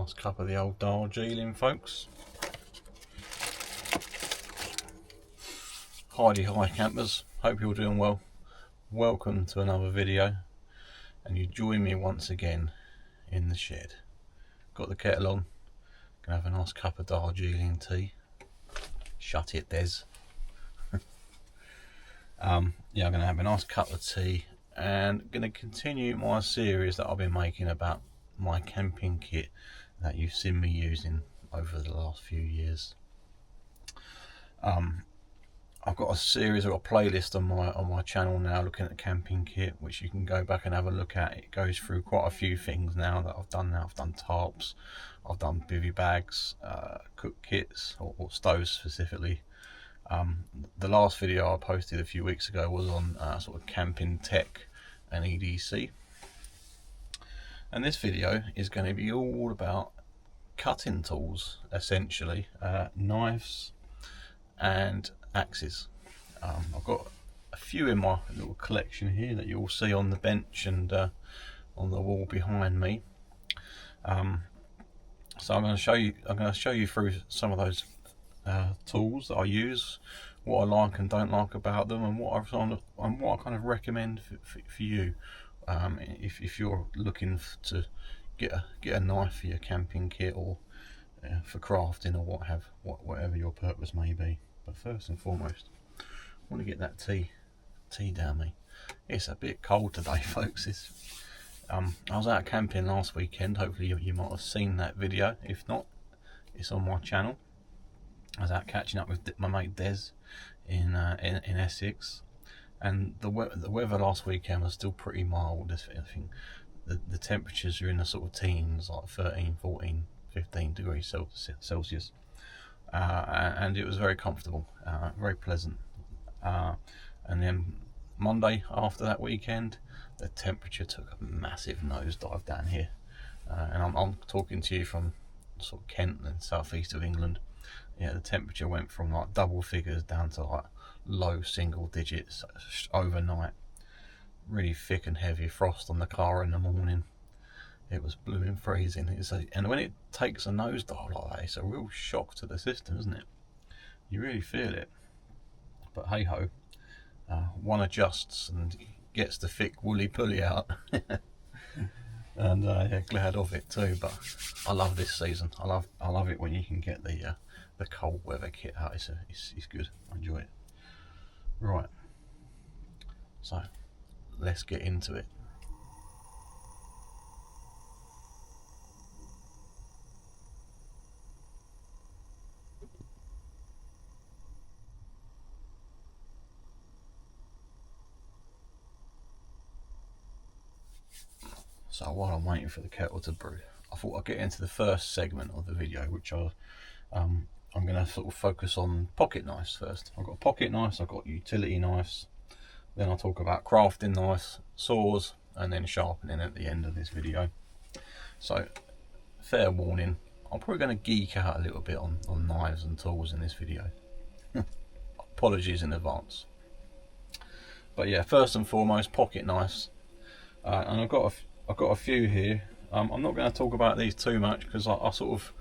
nice cup of the old Darjeeling, folks. Hi campers, hope you're doing well. Welcome to another video, and you join me once again in the shed. Got the kettle on, gonna have a nice cup of Darjeeling tea. Shut it, Des. Yeah, I'm gonna have a nice cup of tea and gonna continue my series that I've been making about my camping kit that you've seen me using over the last few years. I've got a series or a playlist on my channel now looking at the camping kit, which you can go back and have a look at. It goes through quite a few things now that I've done. I've done tarps, I've done bivvy bags, cook kits or stoves specifically. The last video I posted a few weeks ago was on sort of camping tech and EDC, and this video is going to be all about cutting tools, essentially, knives and axes. I've got a few in my little collection here that you'll see on the bench and on the wall behind me. So I'm going to show you through some of those tools that I use, what I like and don't like about them, and what I kind of recommend for you if you're looking to get a knife for your camping kit, or for crafting, or whatever your purpose may be. But first and foremost, I want to get that tea down me. It's a bit cold today, folks. I was out camping last weekend. Hopefully you might have seen that video. If not, it's on my channel. I was out catching up with my mate Des in Essex, and the weather last weekend was still pretty mild. I think the temperatures are in the sort of teens, like 13, 14, 15 degrees Celsius, and it was very comfortable, very pleasant. And then Monday after that weekend, the temperature took a massive nosedive down here, and I'm talking to you from sort of Kent and southeast of England. Yeah, the temperature went from like double figures down to like low single digits overnight. Really thick and heavy frost on the car in the morning. It was blooming freezing. And when it takes a nosedive like that, it's a real shock to the system, isn't it? You really feel it. But hey ho, one adjusts and gets the thick woolly pulley out. And yeah, glad of it too. But I love this season. I love it when you can get the cold weather kit out. It's good. I enjoy it. Right, so let's get into it. So while I'm waiting for the kettle to brew, I thought I'd get into the first segment of the video, which I'm going to sort of focus on pocket knives first. I've got pocket knives, I've got utility knives, then I'll talk about crafting knives, saws, and then sharpening at the end of this video. So fair warning, I'm probably going to geek out a little bit on knives and tools in this video. Apologies in advance. But yeah, first and foremost, pocket knives, and I've got a few here. I'm not going to talk about these too much because I sort of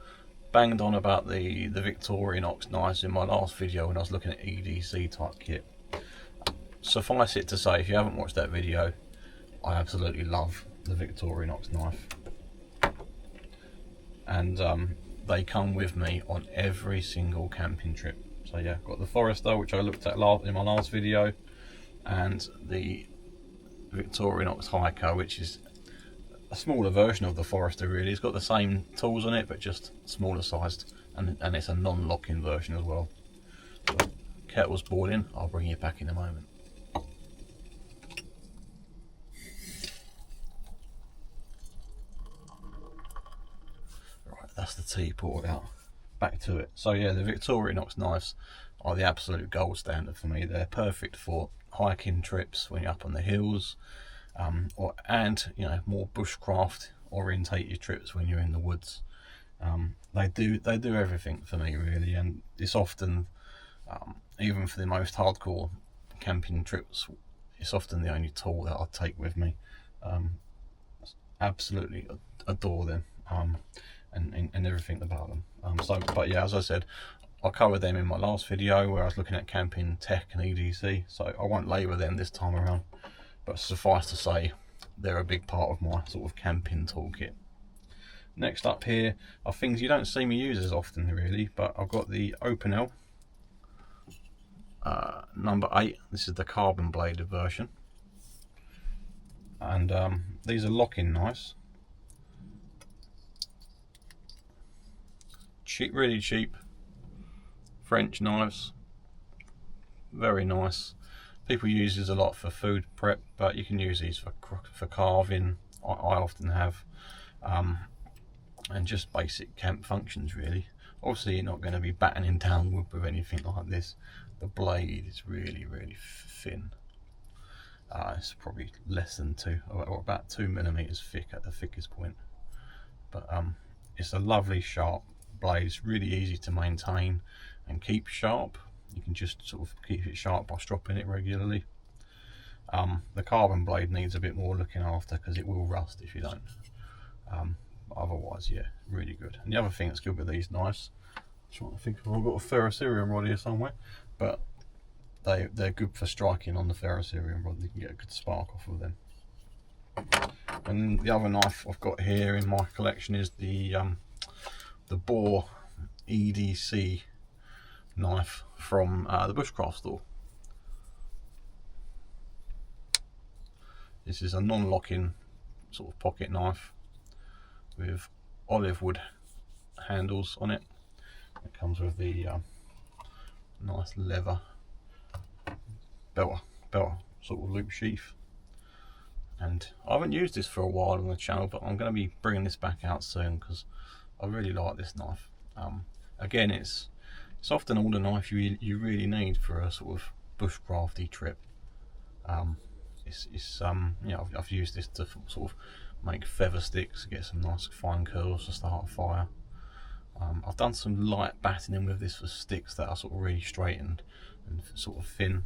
banged on about the Victorinox knives in my last video when I was looking at EDC type kit. Suffice it to say, if you haven't watched that video, I absolutely love the Victorinox knife, and they come with me on every single camping trip. So yeah, I've got the Forester, which I looked at in my last video, and the Victorinox Hiker, which is a smaller version of the Forester really. It's got the same tools on it, but just smaller sized, and it's a non-locking version as well. So, kettle's boiling, I'll bring you back in a moment. Right, that's the tea poured out. Back to it. So yeah, the Victorinox knives are the absolute gold standard for me. They're perfect for hiking trips when you're up on the hills, and you know, more bushcraft orientated trips when you're in the woods. They do everything for me really, and it's often, even for the most hardcore camping trips, it's often the only tool that I take with me. Absolutely adore them, and everything about them. But yeah, as I said, I covered them in my last video where I was looking at camping tech and EDC, so I won't labour them this time around, but suffice to say they're a big part of my sort of camping toolkit. Next up here are things you don't see me use as often really, but I've got the Opinel number 8. This is the carbon bladed version, and these are lock-in knives. Cheap, really cheap French knives, very nice. People use these a lot for food prep, but you can use these for carving. I often have. And just basic camp functions really. Obviously you're not going to be battening down wood with anything like this. The blade is really thin. It's probably less than 2 or about 2 millimeters thick at the thickest point, but it's a lovely sharp blade. It's really easy to maintain and keep sharp. You can just sort of keep it sharp by stropping it regularly. The carbon blade needs a bit more looking after because it will rust if you don't. Otherwise, yeah, really good. And the other thing that's good with these knives, I'm trying to think if I've got a ferrocerium rod here somewhere, but they're good for striking on the ferrocerium rod. You can get a good spark off of them. And the other knife I've got here in my collection is the Boar EDC knife from the bushcraft store. This is a non-locking sort of pocket knife with olive wood handles on it. It comes with the nice leather belt sort of loop sheath, and I haven't used this for a while on the channel, but I'm going to be bringing this back out soon because I really like this knife. Again, it's often all the knife you really need for a sort of bushcrafty trip. You know, I've used this to sort of make feather sticks, get some nice fine curls to start a fire. I've done some light battening with this for sticks that are sort of really straightened and sort of thin,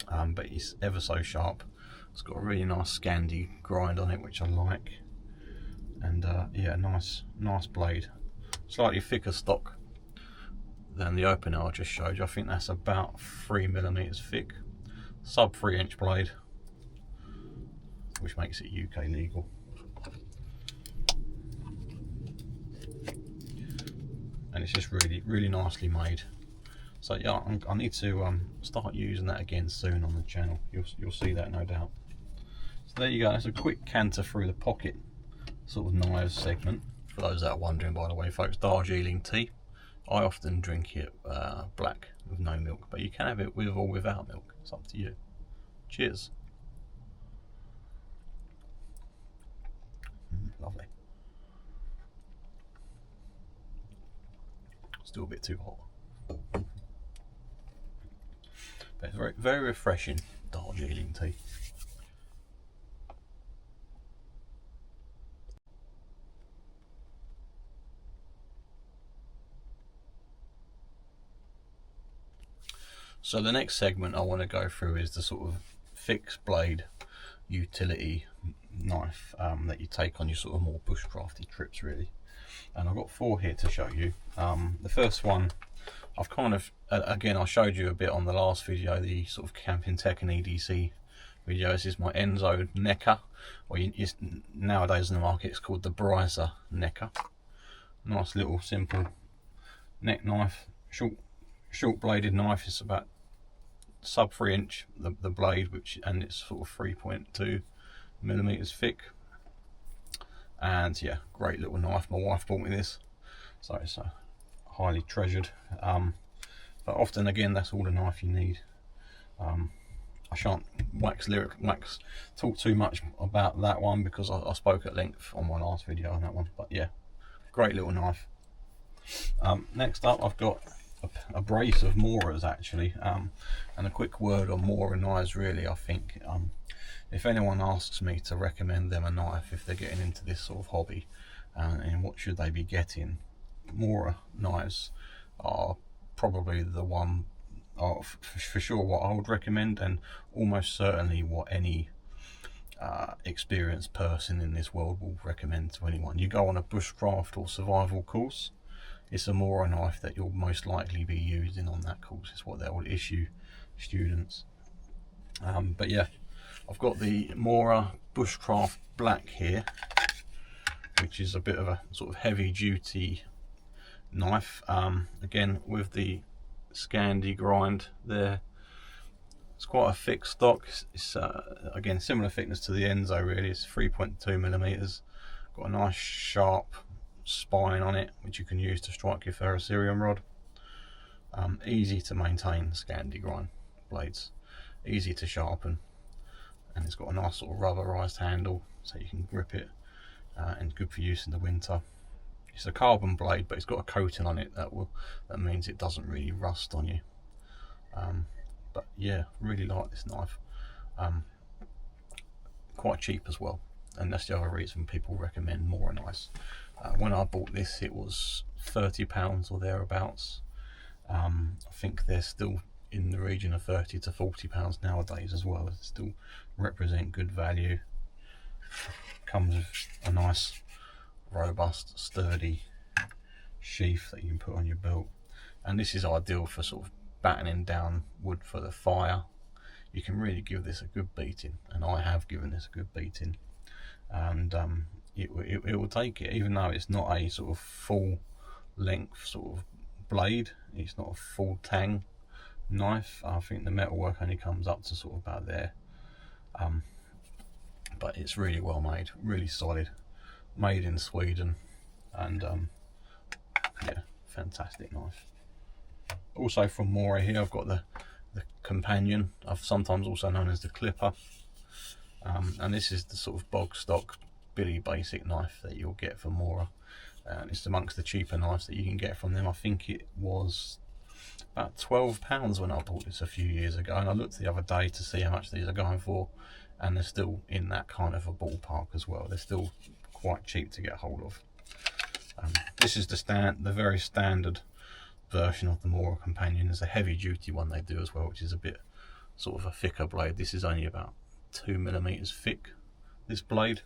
but it's ever so sharp. It's got a really nice Scandi grind on it, which I like, and yeah, nice blade. Slightly thicker stock than the Opinel I just showed you. I think that's about 3 millimeters thick, sub 3-inch blade, which makes it UK legal. And it's just really nicely made. So yeah, I need to start using that again soon on the channel. You'll see that, no doubt. So there you go. That's a quick canter through the pocket sort of knives segment. For those that are wondering, by the way, folks, Darjeeling tea. I often drink it black with no milk, but you can have it with or without milk. It's up to you. Cheers. Lovely. Still a bit too hot, but it's very refreshing Darjeeling tea. So the next segment I want to go through is the sort of fixed blade utility knife that you take on your sort of more bushcrafty trips really. And I've got 4 here to show you. The first one I've kind of, again, I showed you a bit on the last video, the sort of camping tech and EDC video. This is my Enzo Necker, or nowadays in the market it's called the Bryza Necker. Nice little simple neck knife, short bladed knife. It's about sub 3-inch the blade, and it's sort of 3.2 millimeters thick. And yeah, great little knife. My wife bought me this, so it's highly treasured. But often, again, that's all the knife you need. I shan't talk too much about that one because I spoke at length on my last video on that one. But yeah, great little knife. Next up, I've got a brace of Moras actually, and a quick word on Mora knives really. I think if anyone asks me to recommend them a knife if they're getting into this sort of hobby, and what should they be getting, Mora knives are probably the one, for sure, what I would recommend, and almost certainly what any experienced person in this world will recommend to anyone. You go on a bushcraft or survival course, it's a Mora knife that you'll most likely be using on that course. It's what they will issue students. But yeah, I've got the Mora bushcraft black here, which is a bit of a sort of heavy duty knife, again with the Scandi grind there. It's quite a thick stock. It's again similar thickness to the Enzo really. It's 3.2mm. Got a nice sharp spine on it, which you can use to strike your ferrocerium rod. Easy to maintain Scandi grind blades, easy to sharpen, and it's got a nice sort of rubberized handle so you can grip it, and good for use in the winter. It's a carbon blade, but it's got a coating on it that means it doesn't really rust on you. But yeah, really like this knife. Quite cheap as well, and that's the other reason people recommend Mora knives. When I bought this, it was £30 or thereabouts. I think they're still in the region of £30 to £40 nowadays as well. They still represent good value. Comes with a nice, robust, sturdy sheath that you can put on your belt, and this is ideal for sort of battening down wood for the fire. You can really give this a good beating, and I have given this a good beating, and it will take it, even though it's not a sort of full length sort of blade. It's not a full tang knife. I think the metalwork only comes up to sort of about there, but it's really well made, really solid, made in Sweden, and yeah, fantastic knife. Also from Mora here, I've got the companion. I've sometimes also known as the clipper, and this is the sort of bog stock Billy basic knife that you'll get from Mora, and it's amongst the cheaper knives that you can get from them. I think it was about £12 when I bought this a few years ago, and I looked the other day to see how much these are going for, and they're still in that kind of a ballpark as well. They're still quite cheap to get hold of. This is the very standard version of the Mora companion. There's a heavy duty one they do as well, which is a bit sort of a thicker blade. This is only about 2mm thick, this blade,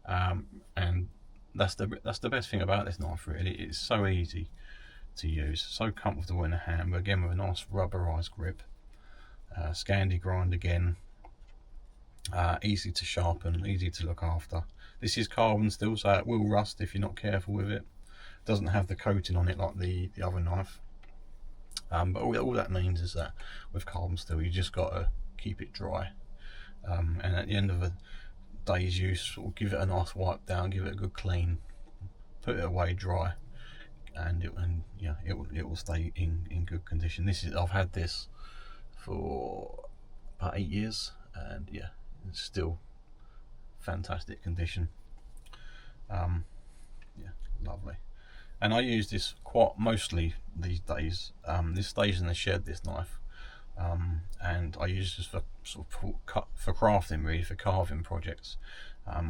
and that's the best thing about this knife really. It's so easy to use, so comfortable in the hand, but again with a nice rubberized grip. Scandi grind again, easy to sharpen, easy to look after. This is carbon still, so it will rust if you're not careful with it. Doesn't have the coating on it like the other knife, but all that means is that with carbon steel you just got to keep it dry, and at the end of a day's use, sort of give it a nice wipe down, give it a good clean, put it away dry, and it will stay in good condition. I've had this for about 8 years, and yeah, it's still fantastic condition. Yeah, lovely. And I use this quite mostly these days. This stays in the shed, this knife, and I use this for sort of for crafting, really, for carving projects.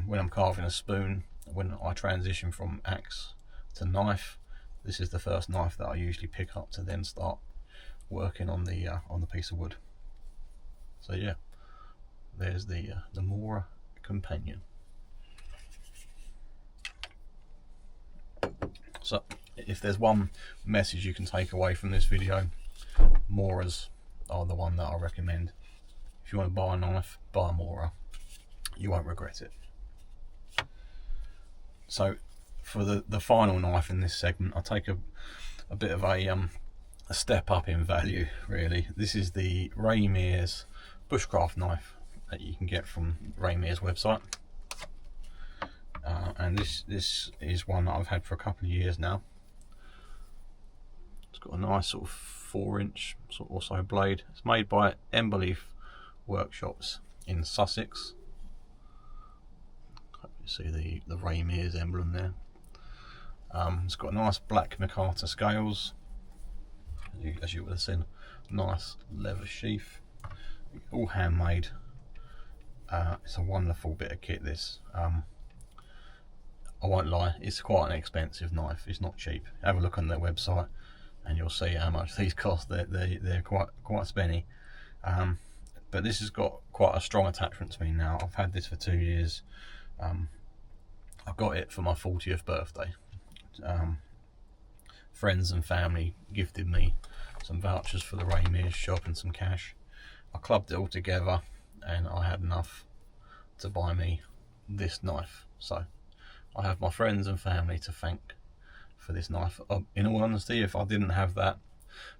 When I'm carving a spoon, when I transition from axe to knife, this is the first knife that I usually pick up to then start working on the piece of wood. So yeah, there's the Mora companion. So if there's one message you can take away from this video, Moras are the one that I recommend. If you want to buy a knife, buy a Mora. You won't regret it. So for the final knife in this segment, I'll take a bit of a step up in value really. This is the Barneys bushcraft knife that you can get from Barneys website. And this is one that I've had for a couple of years now. It's got a nice sort of 4-inch or so blade. It's made by Bimbles workshops in Sussex. Hope you see the Barneys emblem there. It's got nice black micarta scales, as you would have seen. Nice leather sheath, all handmade. It's a wonderful bit of kit, this. I won't lie, it's quite an expensive knife. It's not cheap. Have a look on their website and you'll see how much these cost. They're quite spenny, but but this has got quite a strong attachment to me now. I've had this for 2 years. I got it for my 40th birthday. Friends and family gifted me some vouchers for the Barneys shop and some cash. I clubbed it all together and I had enough to buy me this knife. So I have my friends and family to thank for this knife. In all honesty, if I didn't have that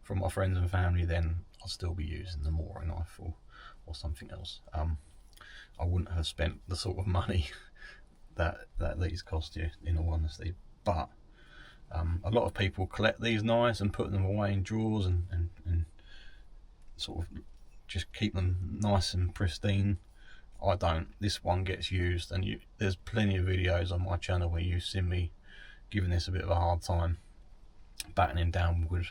from my friends and family, then I'd still be using the Mora knife or something else. I wouldn't have spent the sort of money that these cost you, in all honesty. But a lot of people collect these knives and put them away in drawers and sort of just keep them nice and pristine. I don't. This one gets used, and there's plenty of videos on my channel where you've seen me giving this a bit of a hard time, battening down wood,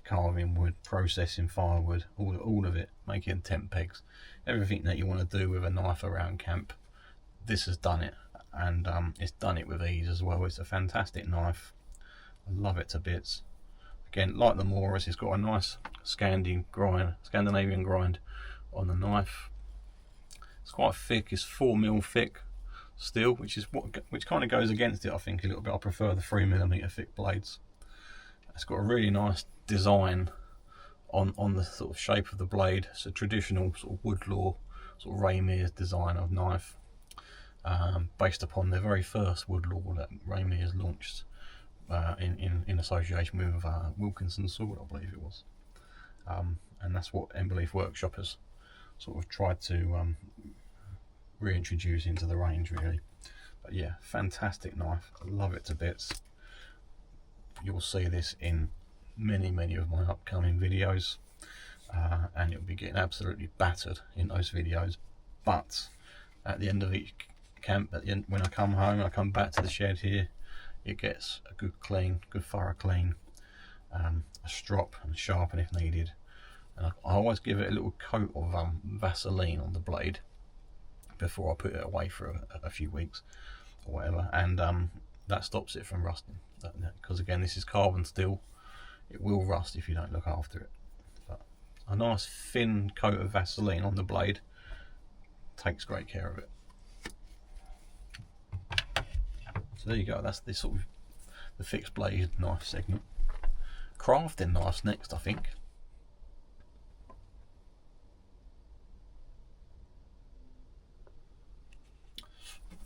carving wood, processing firewood, all of it, making tent pegs, everything that you want to do with a knife around camp. This has done it, and it's done it with ease as well. It's a fantastic knife. I love it to bits. Again, like the Moras, it's got a nice Scandinavian grind on the knife. It's quite thick. It's 4mm thick steel, which kind of goes against it, I think, a little bit. I prefer the 3mm thick blades. It's got a really nice design on the sort of shape of the blade. It's a traditional sort of woodlaw, sort of Barneys design of knife, based upon the very first woodlaw that Barneys launched in association with Wilkinson's sword, I believe it was. And that's what Enquiries Workshop has sort of tried to reintroduce into the range, really. But yeah, fantastic knife. I love it to bits. You'll see this in many of my upcoming videos, and it'll be getting absolutely battered in those videos. But at the end of each camp, when I come home, I come back to the shed here, it gets a good thorough clean, a strop and sharpen if needed. And I always give it a little coat of Vaseline on the blade before I put it away for a few weeks or whatever, and that stops it from rusting, because again, this is carbon steel. It will rust if you don't look after it. But a nice thin coat of Vaseline on the blade takes great care of it. So there you go. That's the sort of the fixed blade knife segment. Crafting knives next, I think.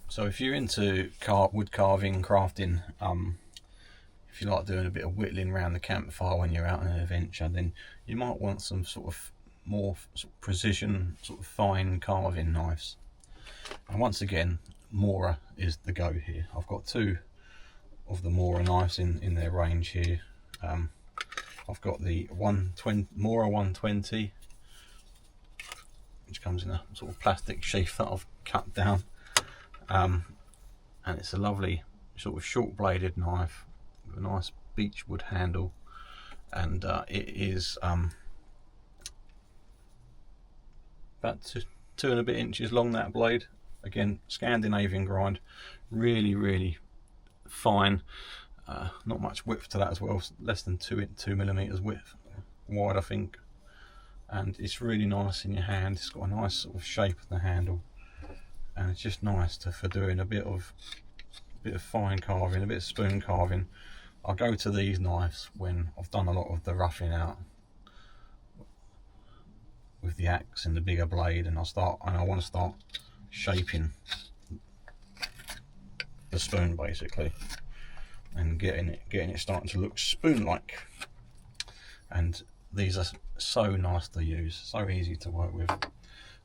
So if you're into wood carving, crafting, if you like doing a bit of whittling around the campfire when you're out on an adventure, then you might want some sort of more sort of precision, sort of fine carving knives. And once again, Mora is the go here. I've got 2 of the Mora knives in their range here. I've got the Mora 120, which comes in a sort of plastic sheath that I've cut down. And it's a lovely sort of short bladed knife with a nice beechwood handle, and it is about 2 and a bit inches long, that blade. Again, Scandinavian grind, really fine. Not much width to that as well, less than 2mm width wide, I think, and it's really nice in your hand. It's got a nice sort of shape of the handle, and it's just nice for doing a bit of fine carving, a bit of spoon carving. I go to these knives when I've done a lot of the roughing out with the axe and the bigger blade, and I want to start shaping the spoon basically, and getting it starting to look spoon-like. And these are so nice to use, so easy to work with.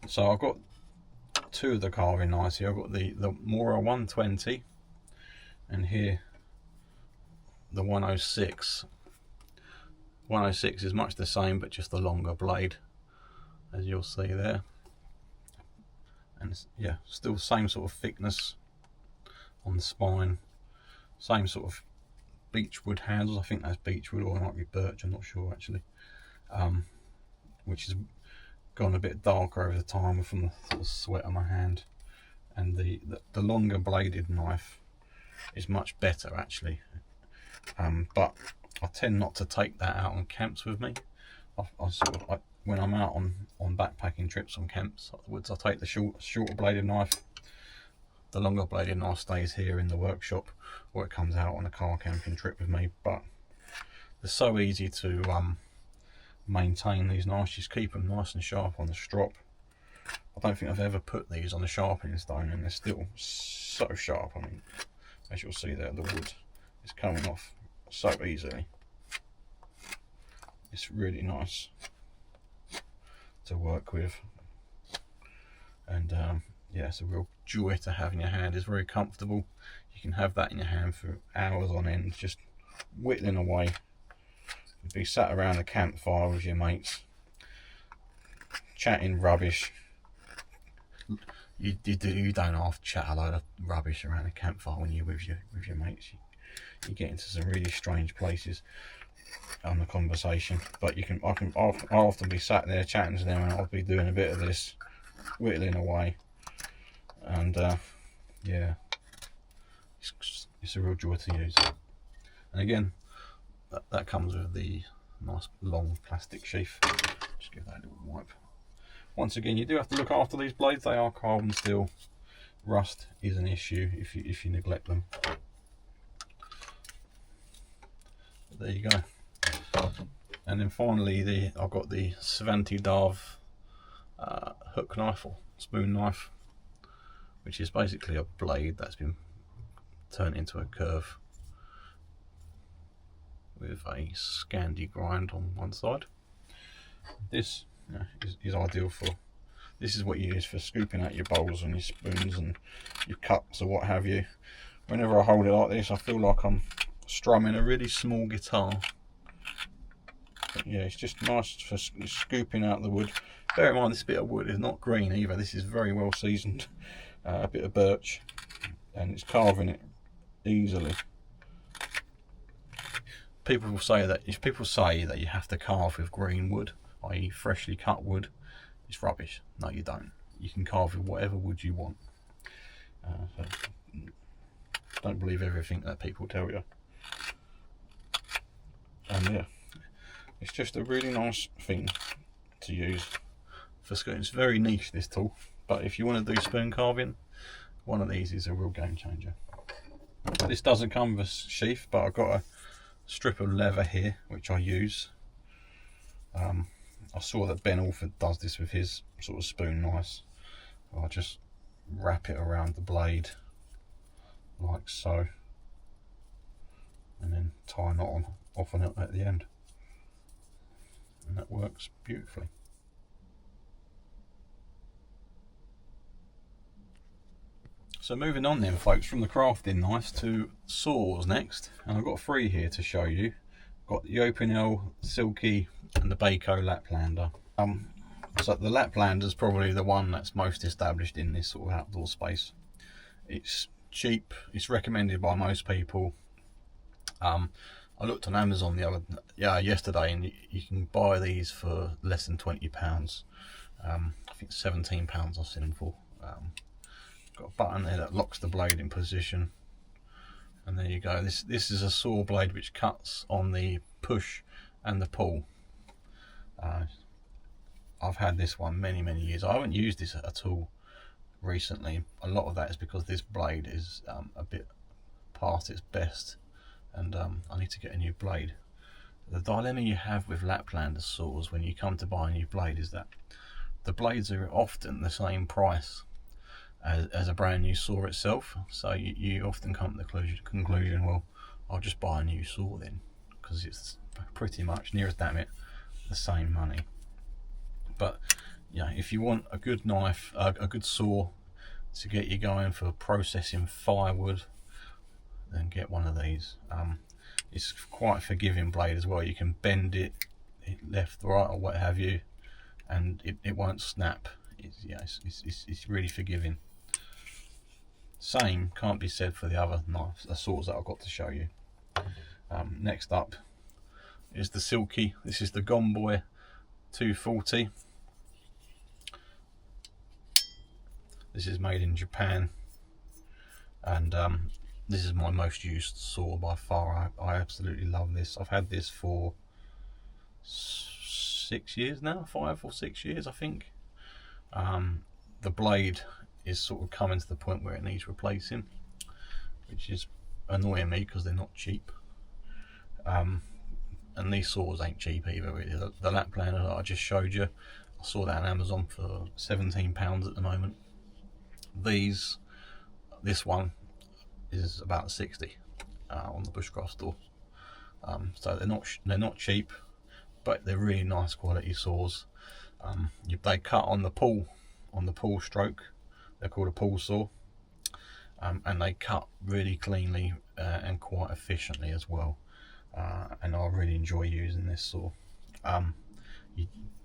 So I've got 2 of the carving knives here. I've got the Mora 120, and here the 106. 106 is much the same, but just a longer blade, as you'll see there. And it's, yeah, still the same sort of thickness on the spine, same sort of beechwood handles. I think that's beechwood, or it might be birch, I'm not sure actually, which has gone a bit darker over the time from the sort of sweat on my hand. And the longer bladed knife is much better actually, but I tend not to take that out on camps with me. when I'm out on backpacking trips on camps upwards, I take the shorter bladed knife. The longer bladed knife stays here in the workshop, or it comes out on a car camping trip with me. But they're so easy to maintain, these knives. Just keep them nice and sharp on the strop. I don't think I've ever put these on the sharpening stone and they're still so sharp. I mean, as you'll see there, the wood is coming off so easily. It's really nice to work with, and yeah, it's a real joy to have in your hand. It's very comfortable. You can have that in your hand for hours on end, just whittling away. You'd be sat around a campfire with your mates, chatting rubbish. You don't have to chat a load of rubbish around a campfire when you're with your mates. You get into some really strange places on the conversation, but I'll often be sat there chatting to them, and I'll be doing a bit of this whittling away, and yeah, it's a real joy to use. And again, that comes with the nice long plastic sheath. Just give that a little wipe. Once again, you do have to look after these blades. They are carbon steel. Rust is an issue if you neglect them. But there you go. And then finally, I've got the Svanti Darv hook knife or spoon knife, which is basically a blade that's been turned into a curve with a Scandi grind on one side. This is ideal for, this is what you use for scooping out your bowls and your spoons and your cups or what have you. Whenever I hold it like this, I feel like I'm strumming a really small guitar. But yeah, it's just nice for scooping out the wood. Bear in mind, this bit of wood is not green either. This is very well seasoned, a bit of birch, and it's carving it easily. People will say that if people say that you have to carve with green wood, i.e. freshly cut wood, it's rubbish. No, you don't. You can carve with whatever wood you want. So don't believe everything that people tell you. And yeah, it's just a really nice thing to use for scooting. It's very niche, this tool, but if you want to do spoon carving, one of these is a real game changer. This doesn't come with a sheath, but I've got a strip of leather here which I use. I saw that Ben Alford does this with his sort of spoon knives. I'll just wrap it around the blade like so, and then tie a knot off on it at the end, and that works beautifully. So moving on then, folks, from the crafting knives to saws next, and I've got 3 here to show you. Got the Opinel, Silky, and the Baco Laplander. So the Laplander is probably the one that's most established in this sort of outdoor space. It's cheap. It's recommended by most people. I looked on Amazon yesterday, and you can buy these for less than £20. I think £17 I've seen them for. Got a button there that locks the blade in position, and there you go. This is a saw blade which cuts on the push and the pull. I've had this one many years. I haven't used this at all recently. A lot of that is because this blade is a bit past its best, and I need to get a new blade. The dilemma you have with Laplander saws when you come to buy a new blade is that the blades are often the same price as a brand new saw itself, so you often come to the conclusion, well, I'll just buy a new saw then, because it's pretty much, near as damn it, the same money. But yeah, if you want a good knife, a good saw to get you going for processing firewood, then get one of these. It's quite a forgiving blade as well. You can bend it left, right, or what have you, and it won't snap. It's really forgiving. Same can't be said for the other knives, saws that I've got to show you. Next up is the Silky. This is the Gomboy 240. This is made in Japan, and this is my most used saw by far. I absolutely love this. I've had this for 6 years now, 5 or 6 years I think. The blade is sort of coming to the point where it needs replacing, which is annoying me because they're not cheap. And these saws ain't cheap either really. The Laplander that I just showed you, I saw that on Amazon for £17 at the moment. This one is about 60 on the bushcraft store. So they're not cheap, but they're really nice quality saws. They cut on the pull stroke. They're called a pull saw, and they cut really cleanly and quite efficiently as well. And I really enjoy using this saw.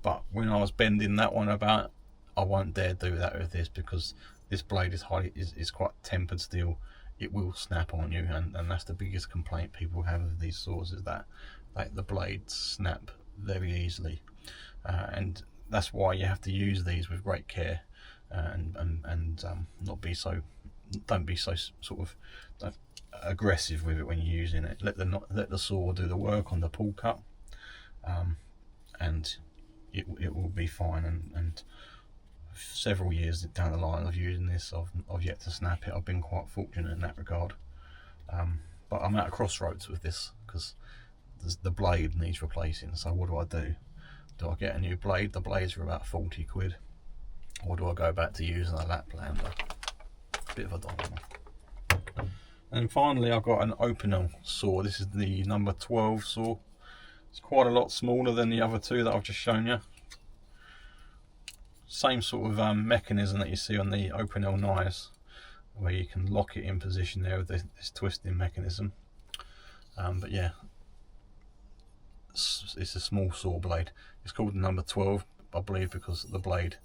But when I was bending that one about, I won't dare do that with this, because this blade is quite tempered steel. It will snap on you, and that's the biggest complaint people have with these saws, is that the blades snap very easily, and that's why you have to use these with great care, and don't be so sort of aggressive with it when you're using it. Let the saw do the work on the pull cut, and it will be fine. And several years down the line of using this, I've yet to snap it. I've been quite fortunate in that regard. But I'm at a crossroads with this, because the blade needs replacing. So what do? Do I get a new blade? The blades are about 40 quid. Or do I go back to using a Laplander? Bit of a dilemma. And finally, I've got an opener saw. This is the number 12 saw. It's quite a lot smaller than the other two that I've just shown you. Same sort of mechanism that you see on the open L knives, where you can lock it in position there with this twisting mechanism. But yeah, it's a small saw blade. It's called the number 12, I believe, because the blade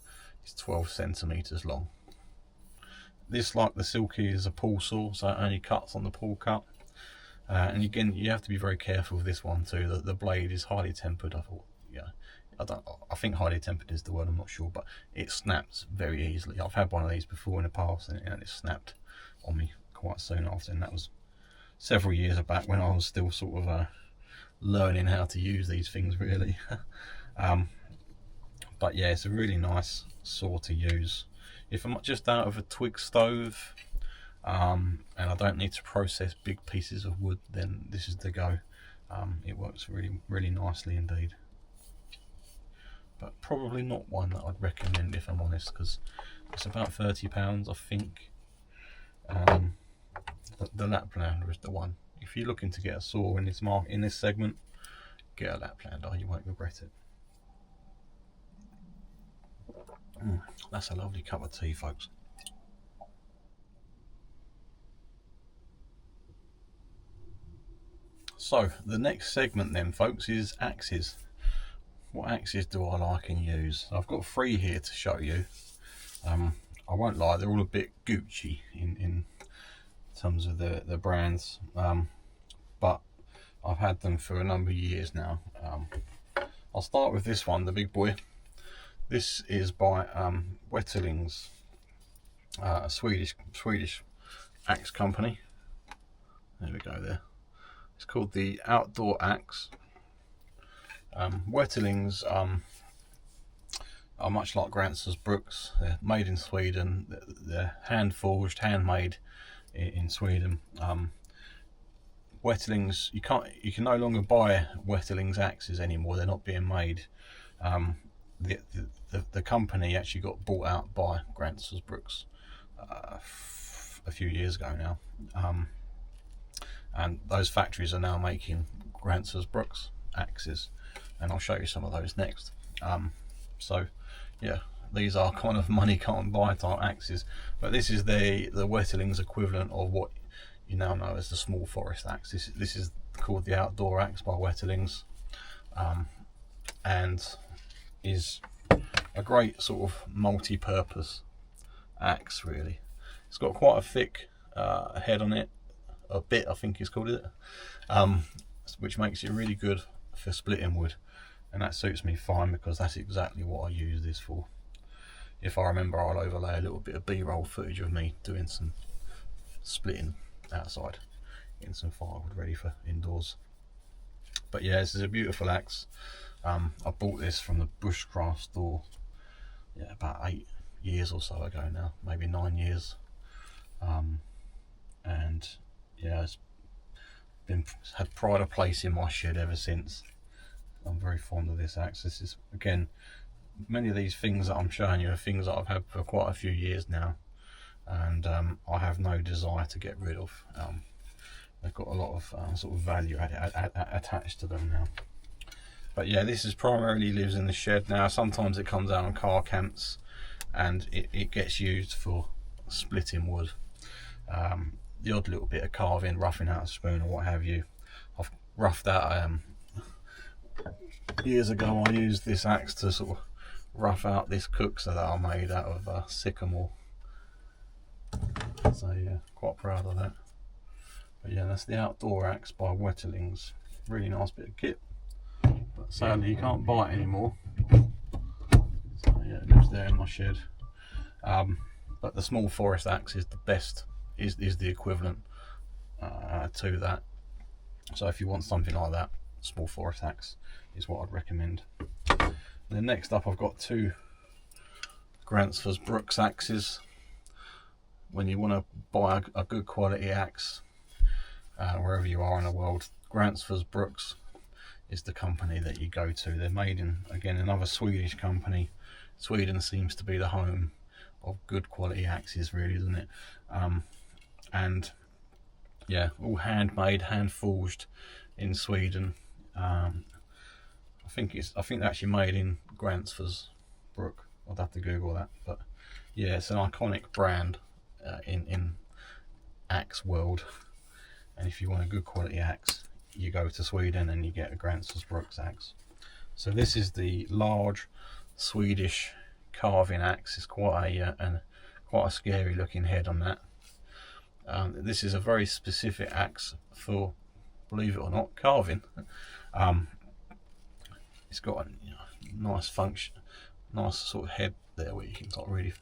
is 12 centimeters long. This, like the Silky, is a pull saw, so it only cuts on the pull cut. And again, you have to be very careful with this one too. The blade is highly tempered. I think highly tempered is the word, I'm not sure, but it snaps very easily. I've had one of these before in the past, and it snapped on me quite soon after, and that was several years back when I was still sort of learning how to use these things really. But yeah, it's a really nice saw to use. If I'm just out of a twig stove, and I don't need to process big pieces of wood, then this is the go. It works really nicely indeed. But probably not one that I'd recommend, if I'm honest, because it's about £30 I think. The Laplander is the one. If you're looking to get a saw in this segment, get a Laplander, you won't regret it. That's a lovely cup of tea, folks. So the next segment then, folks, is axes. What axes do I like and use? I've got 3 here to show you. I won't lie, they're all a bit Gucci in terms of the brands, but I've had them for a number of years now. I'll start with this one, the big boy. This is by Wetterlings, a Swedish axe company. There we go there. It's called the Outdoor Axe. Wetterlings are much like Gransfors Bruks. They're made in Sweden. They're hand forged, handmade in Sweden. Wetterlings, you can no longer buy Wetterlings axes anymore. They're not being made. The company actually got bought out by Gransfors Bruks a few years ago now, and those factories are now making Gransfors Bruks axes, and I'll show you some of those next. So yeah, these are kind of money can't buy type axes, but this is the Wetterlings equivalent of what you now know as the small forest axe. This is called the Outdoor Axe by Wetterlings, and is a great sort of multi-purpose axe really. It's got quite a thick head on it, a bit I think it's called it, which makes it really good for splitting wood, and that suits me fine because that's exactly what I use this for. If I remember, I'll overlay a little bit of B-roll footage of me doing some splitting outside, getting some firewood ready for indoors. But yeah, this is a beautiful axe. I bought this from the bushcraft store, yeah, about 8 years or so ago now, maybe 9 years, and yeah, it's had pride of place in my shed ever since. I'm very fond of this axe. This is, again, many of these things that I'm showing you are things that I've had for quite a few years now, and I have no desire to get rid of. They've got a lot of sort of value attached to them now. But yeah, this is primarily lives in the shed now. Sometimes it comes out on car camps, and it gets used for splitting wood. The odd little bit of carving, roughing out a spoon or what have you. I've roughed out, years ago I used this axe to sort of rough out this cookser that I made out of sycamore. So yeah, quite proud of that. But yeah, that's the outdoor axe by Wetterlings. Really nice bit of kit, but sadly you can't buy it anymore. So yeah, it lives there in my shed. But the small forest axe is the best, is the equivalent to that. So if you want something like that, small forest axe is what I'd recommend. Then next up, I've got 2 Gransfors Bruks axes. When you want to buy a good quality axe, wherever you are in the world, Gransfors Bruks is the company that you go to. They're made in, again, another Swedish company. Sweden seems to be the home of good quality axes, really, isn't it? And yeah, all handmade, hand forged in Sweden. I think they're actually made in Gransfors Bruk. I'd have to Google that, but yeah, it's an iconic brand in axe world. And if you want a good quality axe, you go to Sweden and you get a Gransfors Bruks axe. So this is the large Swedish carving axe. It's quite a scary looking head on that. This is a very specific axe for, believe it or not, carving. It's got a nice function, nice sort of head there where you can sort of really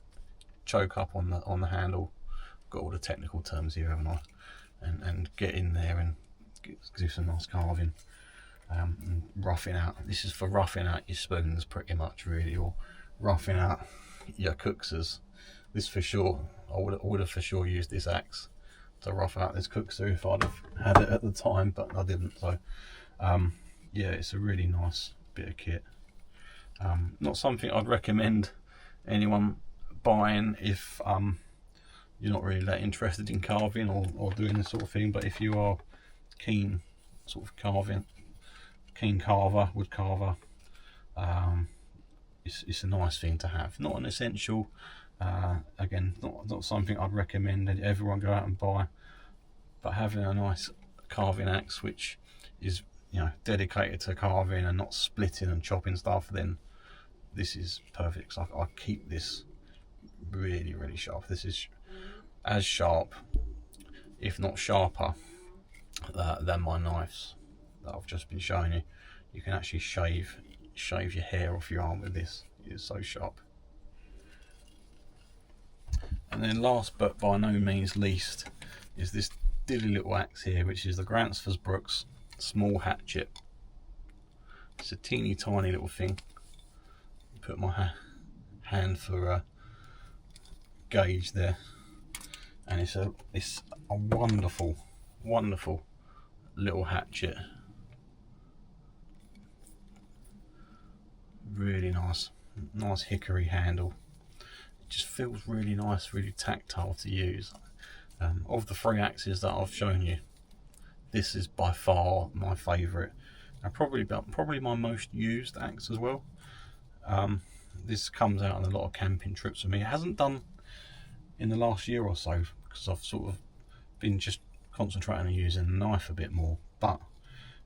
choke up on the handle. Got all the technical terms here, haven't I? And get in there and do some nice carving. And roughing out. This is for roughing out your spoons, pretty much, really, or roughing out your cookers. This for sure, I would have for sure used this axe to rough out this cookser if I'd have had it at the time, but I didn't. So yeah, it's a really nice bit of kit. Not something I'd recommend anyone buying if you're not really that interested in carving or doing this sort of thing, but if you are keen sort of carving, keen carver, wood carver, it's a nice thing to have. Not an essential, again, not something I'd recommend that everyone go out and buy, but having a nice carving axe which is, dedicated to carving and not splitting and chopping stuff, then this is perfect. So I keep this really, really sharp. This is as sharp, if not sharper, than my knives that I've just been showing you. You can actually shave your hair off your arm with this. It is so sharp. And then last but by no means least is this dilly little axe here, which is the Gransfors Bruks small hatchet. It's a teeny tiny little thing. Put my hand for a gauge there, and it's a wonderful little hatchet. Really nice hickory handle. It just feels really nice, really tactile to use. Of the 3 axes that I've shown you, this is by far my favourite, and probably my most used axe as well. This comes out on a lot of camping trips for me. It hasn't done in the last year or so because I've sort of been just concentrating on using the knife a bit more, but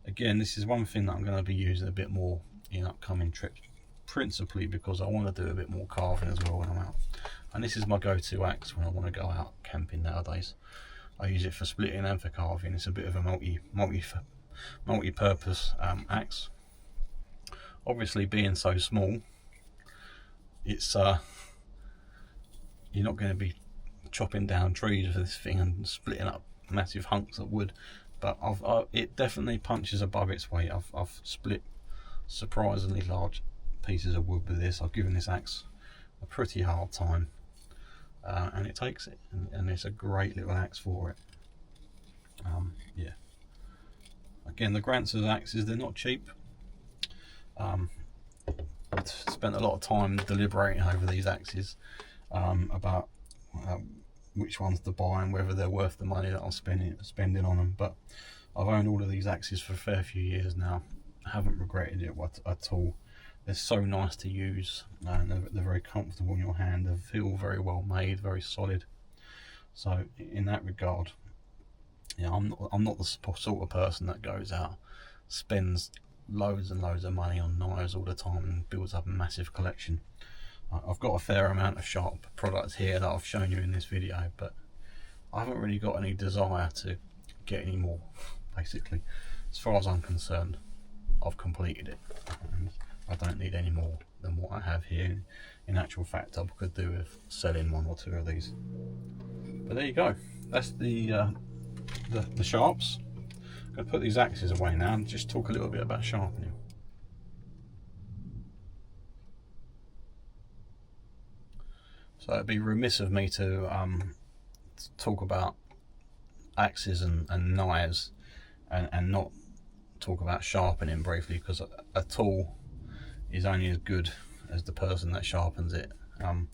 again, this is one thing that I'm going to be using a bit more in upcoming trips, principally because I want to do a bit more carving as well when I'm out. And this is my go-to axe when I want to go out camping nowadays. I use it for splitting and for carving. It's a bit of a multi-purpose axe. Obviously, being so small, it's you're not going to be chopping down trees with this thing and splitting up massive hunks of wood, but it definitely punches above its weight. I've split surprisingly large pieces of wood with this. I've given this axe a pretty hard time, and it takes it, and it's a great little axe for it. Yeah. Again, the Gransfors axes, they're not cheap. I've spent a lot of time deliberating over these axes, about which ones to buy and whether they're worth the money that I'm spending on them. But I've owned all of these axes for a fair few years now. I haven't regretted it at all. They're so nice to use, and they're very comfortable in your hand. They feel very well made, very solid. So in that regard, yeah, I'm not the sort of person that goes out, spends loads and loads of money on knives all the time and builds up a massive collection. I've got a fair amount of sharp products here that I've shown you in this video, but I haven't really got any desire to get any more. Basically, as far as I'm concerned, I've completed it, and I don't need any more than what I have here. In actual fact, I could do with selling one or two of these. But there you go. That's the sharps. I'm going to put these axes away now and just talk a little bit about sharpening. So it'd be remiss of me to talk about axes and knives and not talk about sharpening briefly, because a tool is only as good as the person that sharpens it. I'm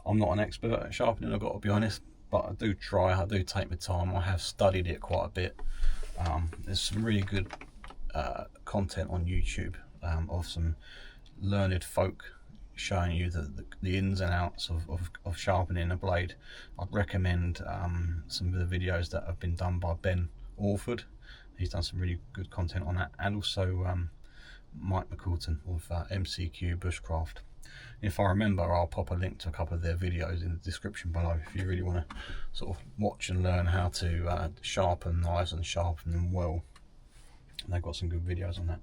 not an expert at sharpening, I've got to be honest, but I do try, I do take my time, I have studied it quite a bit. There's some really good content on YouTube of some learned folk showing you the ins and outs of sharpening a blade. I'd recommend some of the videos that have been done by Ben Orford. He's done some really good content on that, and also Mike McCoulton with MCQ Bushcraft. If I remember, I'll pop a link to a couple of their videos in the description below if you really want to sort of watch and learn how to sharpen knives and sharpen them well. And they've got some good videos on that.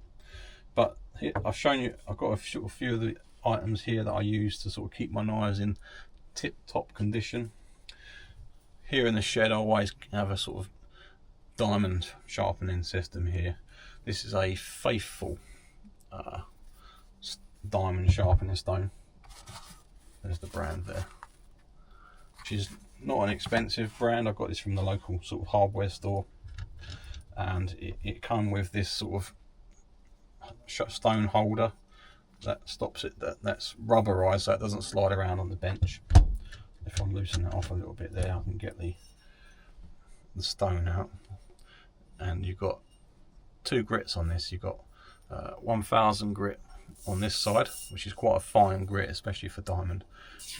But here, I've shown you, I've got a few of the items here that I use to sort of keep my knives in tip-top condition. Here in the shed, I always have a sort of diamond sharpening system here. This is a Faithful diamond sharpening stone. There's the brand there, which is not an expensive brand. I got this from the local sort of hardware store, and it come with this sort of stone holder that stops it, that's rubberized so it doesn't slide around on the bench. If I loosen that off a little bit there, I can get the stone out. And you've got two grits on this. You've got 1000 grit on this side, which is quite a fine grit, especially for diamond,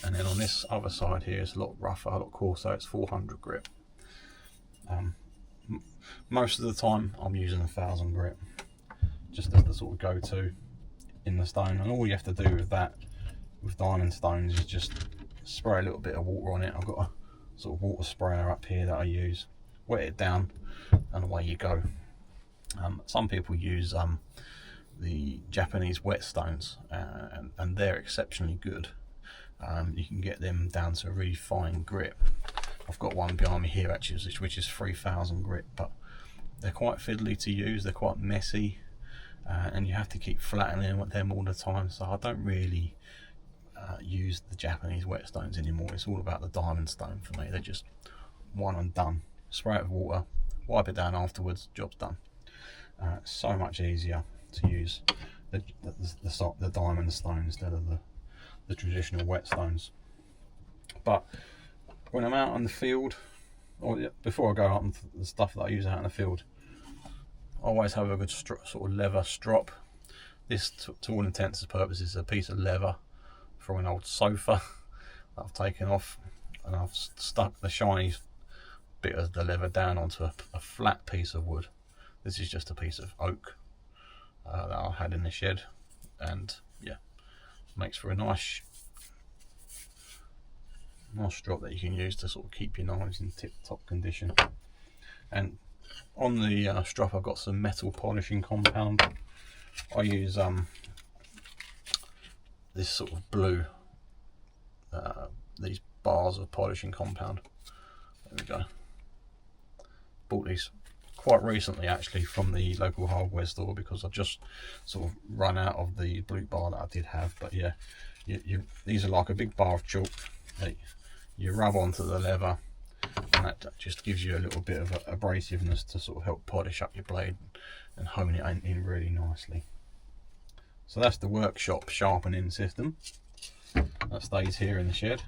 and then on this other side here is a lot rougher, a lot coarser, it's 400 grit. Most of the time I'm using 1000 grit just as the sort of go-to in the stone, and all you have to do with that, with diamond stones, is just spray a little bit of water on it. I've got a sort of water sprayer up here that I use, wet it down, and away you go. Some people use the Japanese whetstones, and they're exceptionally good. You can get them down to a really fine grit. I've got one behind me here actually, which is 3000 grit, but they're quite fiddly to use, they're quite messy, and you have to keep flattening them all the time. So I don't really use the Japanese whetstones anymore. It's all about the diamond stone for me. They're just one and done. Spray it with water, wipe it down afterwards, job's done. So much easier to use the diamond stone instead of the traditional whetstones. But when I'm out in the field, or before I go out on the stuff that I use out in the field, I always have a good sort of leather strop. This, to all intents and purposes, is a piece of leather from an old sofa that I've taken off, and I've stuck the shiny bit of the leather down onto a flat piece of wood. This is just a piece of oak that I had in the shed, and yeah, makes for a nice strop that you can use to sort of keep your knives in tip-top condition. And on the strop I've got some metal polishing compound. I use this sort of blue, these bars of polishing compound. There we go. Bought these quite recently actually from the local hardware store, because I've just sort of run out of the blue bar that I did have. But yeah, these are like a big bar of chalk that you rub onto the leather, and that just gives you a little bit of abrasiveness to sort of help polish up your blade and hone it in really nicely. So that's the workshop sharpening system that stays here in the shed.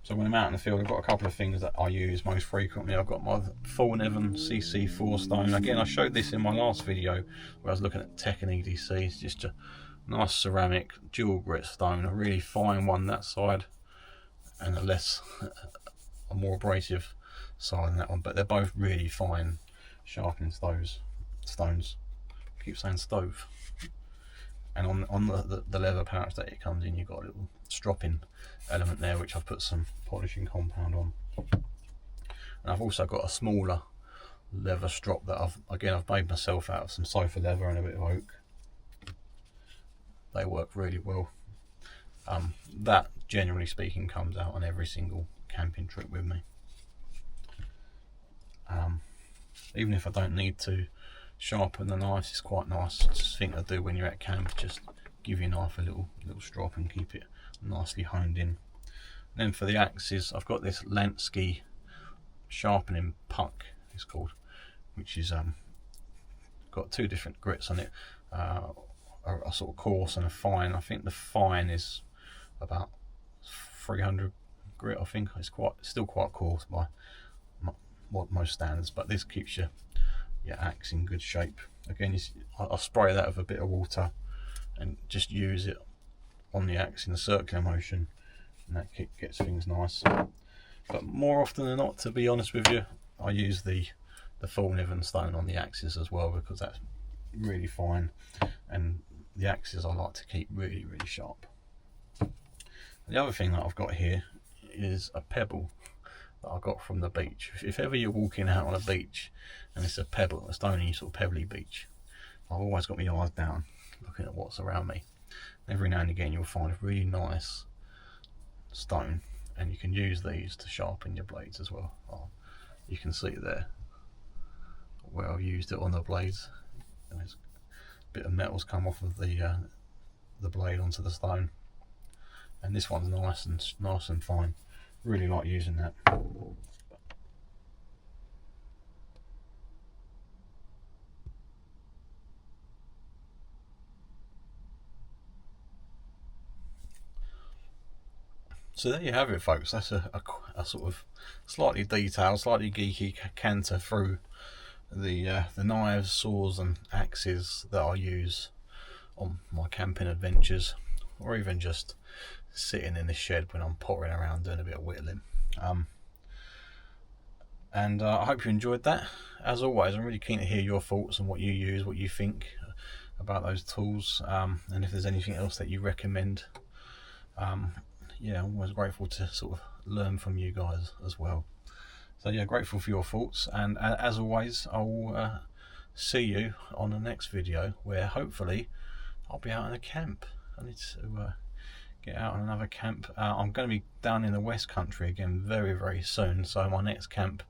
So when I'm out in the field, I've got a couple of things that I use most frequently. I've got my Thornevin CC4 stone. Again, I showed this in my last video where I was looking at Tech and EDC. It's just a nice ceramic dual grit stone, a really fine one that side, and a more abrasive side than that one. But they're both really fine sharpening stones. I keep saying stove. And on the leather pouch that it comes in, you've got a little stropping element there, which I've put some polishing compound on. And I've also got a smaller leather strop that I've made myself out of some sofa leather and a bit of oak. They work really well. That, generally speaking, comes out on every single camping trip with me. Even if I don't need to sharpen the knife, it's quite nice. Just thing to do when you're at camp, just give your knife a little strop and keep it nicely honed in. And then for the axes, I've got this Lansky sharpening puck, it's called, which is got two different grits on it, a sort of coarse and a fine. I think the fine is about 300 grit. I think it's still quite coarse by what most standards, but this keeps your axe in good shape. Again, I'll spray that with a bit of water and just use it on the axe in a circular motion, and that gets things nice. But more often than not, to be honest with you, I use the Thornevin stone on the axes as well, because that's really fine, and the axes I like to keep really sharp. The other thing that I've got here is a pebble that I got from the beach. If ever you're walking out on a beach and it's a stony sort of pebbly beach, I've always got my eyes down looking at what's around me. Every now and again you'll find a really nice stone, and you can use these to sharpen your blades as well. You can see there where I've used it on the blades, and there's a bit of metal's come off of the blade onto the stone, and this one's nice and fine. Really like using that. So there you have it, folks. That's a sort of slightly detailed, slightly geeky canter through the knives, saws and axes that I use on my camping adventures, or even just sitting in the shed when I'm pottering around doing a bit of whittling. And I hope you enjoyed that. As always, I'm really keen to hear your thoughts on what you use, what you think about those tools, and if there's anything else that you recommend. Yeah, I'm always grateful to sort of learn from you guys as well. So yeah, grateful for your thoughts, and as always, I'll see you on the next video, where hopefully I'll be out in a camp. I need to get out on another camp. I'm going to be down in the West Country again very soon, so my next camp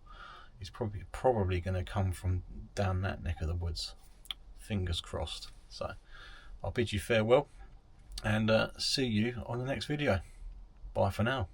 is probably going to come from down that neck of the woods. Fingers crossed. So I'll bid you farewell, and see you on the next video. Bye for now.